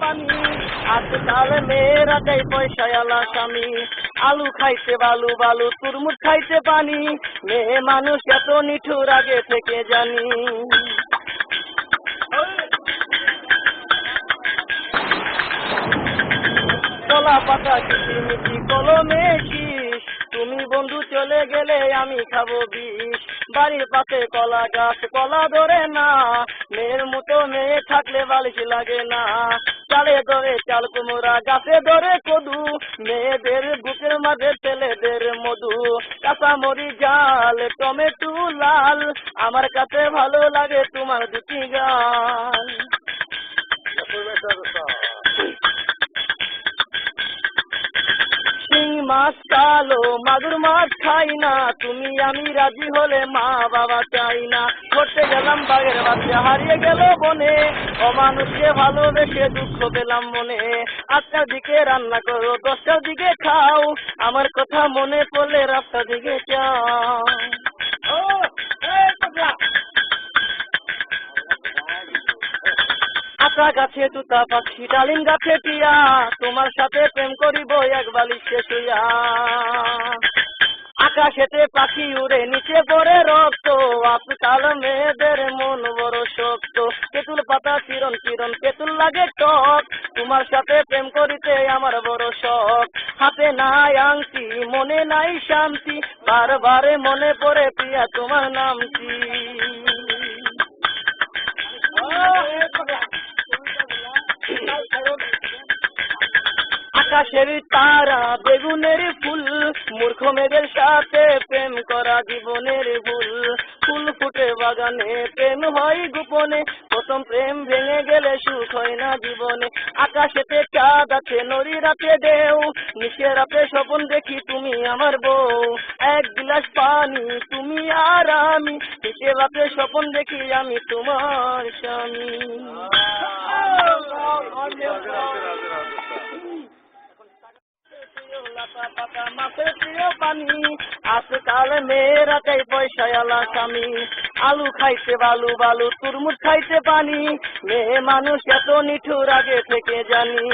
পানি আজকাল মেয়েরা চাই পয়সাওয়ালা স্বামী আলু খাইতে বালু বালু তুরমুজ খাইতে পানি মেয়ে মানুষ এত নিঠুর আগে থেকে জানি কলা পাতা কিচিমিচি কলমে শীষ তুমি বন্ধু চলে গেলে আমি খাবো বিষ বাড়ির পাশে কলা গাছ কলা ধরে না মেয়ের মতো মেয়ে থাকলে বালিশ লাগে না চালে ধরে চাল কুমড়া গাছে ধরে কদু মেয়েদের বুকের মাঝে ছেলেদের মধু কাঁচামরি জাল টমেটো লাল আমার কাছে ভালো লাগে তোমার দুটি গাল শিং মাছ কালো মাগুর মাছ খাই না তুমি আমি রাজি হলে মা বাবা চাই না করতে গেলাম বাঘের বাচ্চা হারিয়ে গেল বনে অমানুষকে ভালোবেসে দুঃখ পেলাম মনে 8টার দিকে রান্না করো 10টার দিকে খাও আমার কথা মনে পড়লে রাস্তা দিকে যাও আতা গাছে তুতা পাখি ডালিম গাছে টিয়া তোমার সাথে প্রেম করিব এক বালিশে শুইয়া আকাশেতে পাখি উড়ে নিচে পড়ে রক্ত আজকাল মেয়েদের মন বড় শক্ত তেঁতুল পাতা চিরন চিরন তেঁতুল লাগে টক তোমার সাথে প্রেম করিতে আমার বড় শখ হাতে নাই আংটি মনে নাই শান্তি বারবারে মনে পড়ে প্রিয়া তোমার নামটি আকাশের তারা বেগুনের ফুল মূর্খ মেয়েদের সাথে প্রেম করা জীবনের ভুল ফুল ফুটে বাগানে প্রেম হয় গোপনে প্রথম প্রেম ভেঙে গেলে সুখ হয় না জীবনে আকাশেতে চাঁদ আছে নদী রাতে ঢেউ নিচে রাতে স্বপ্ন দেখি তুমি আমার বউ এক গ্লাস পানি তুমি আর আমি নিচে রাতে স্বপ্ন দেখি আমি তোমার স্বামী মাছের প্রিয় পানি আজকাল মেয়েরা চাই পয়সাওয়ালা স্বামী আলু খাইতে বালু বালু তুরমুজ খাইতে পানি মেয়ে মানুষ এত নিঠুর আগে থেকে জানি